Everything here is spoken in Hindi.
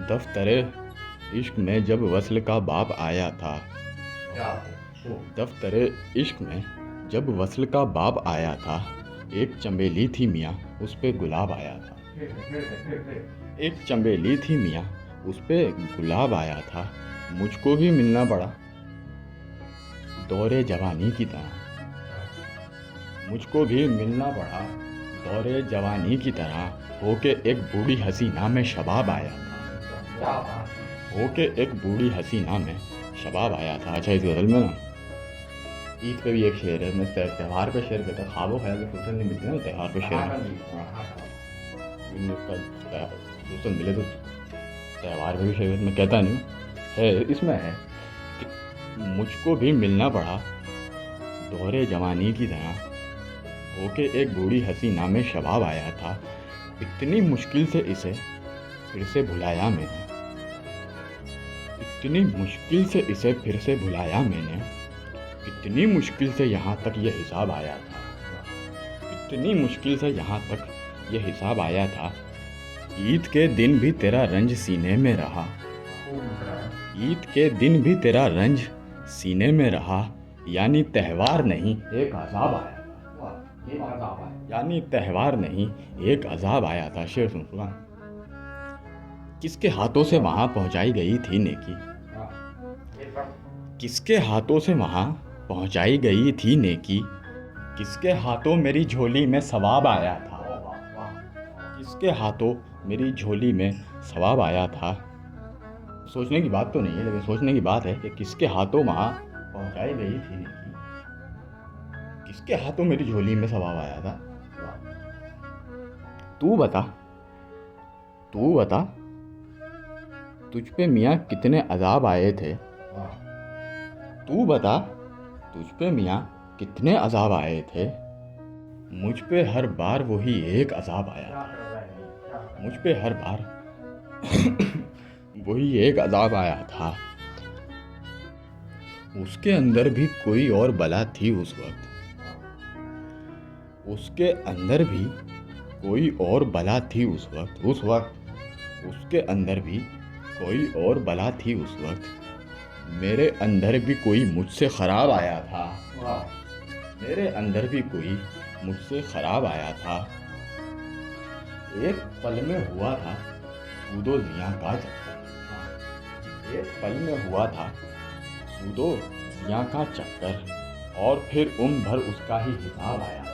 दफ्तर इश्क में जब वस्ल का बाप आया था। दफ्तर इश्क में जब वस्ल का बाप आया था, एक चंबेली थी मियाँ उस पे गुलाब आया था। एक चंबेली थी मियाँ उस पे गुलाब आया था। मुझको भी मिलना पड़ा दौरे जवानी की तरह। मुझको भी मिलना पड़ा दौरे जवानी की तरह। होके एक बूढ़ी हसीना में शबाब आया था। होके एक बूढ़ी हसीना में शबाब आया था। अच्छा, इस गज़ल में ना ईद पे भी एक शेर है। मैं त्यौहार पे शेर कहता, ख्वाबों ख्याल की फुर्सत नहीं मिलती ना, त्यौहार पे शेर फुर्सत मिले तो त्यौहार पे भी शेर मैं कहता नहीं है। इसमें है कि मुझको भी मिलना पड़ा दौरे जवानी की तरह। होके एक बूढ़ी हसीना में शबाब आया था। इतनी मुश्किल से इसे फिर से भुलाया मैंने। इतनी मुश्किल से इसे फिर से भुलाया मैंने। कितनी मुश्किल से यहाँ तक ये हिसाब आया था। कितनी मुश्किल से यहाँ तक ये हिसाब आया था। ईद के दिन भी तेरा रंज सीने में रहा। ईद के दिन भी तेरा रंज सीने में रहा। यानी त्यौहार नहीं एक अजाब आया था। यानी त्यौहार नहीं एक अजाब आया था। शेर सुना। किसके हाथों से वहां पहुंचाई गई थी नेकी। किसके हाथों से वहां पहुंचाई गई थी नेकी। किसके हाथों मेरी झोली में सवाब आया था। किसके हाथों मेरी झोली में सवाब आया था। सोचने की बात तो नहीं है, लेकिन सोचने की बात है कि किसके हाथों वहां पहुंचाई गई थी नेकी। किसके हाथों मेरी झोली में सवाब आया था। तू बता, तू बता, तुझ पे मियाँ कितने अजाब आए थे। तू बता, तुझ पे मियाँ कितने अजाब आए थे। मुझ पे हर बार वही एक अजाब आया था। मुझ पे हर बार वही एक अजाब आया था। उसके अंदर भी कोई और बला थी उस वक्त। उसके अंदर भी कोई और बला थी उस वक्त। उस वक्त उसके अंदर भी कोई और बला थी उस वक्त। मेरे अंदर भी कोई मुझसे ख़राब आया था। मेरे अंदर भी कोई मुझसे ख़राब आया था। एक पल में हुआ था सूदो ज़ियां का चक्कर। एक पल में हुआ था सूदो ज़ियां का चक्कर। और फिर उम्र भर उसका ही हिसाब आया था।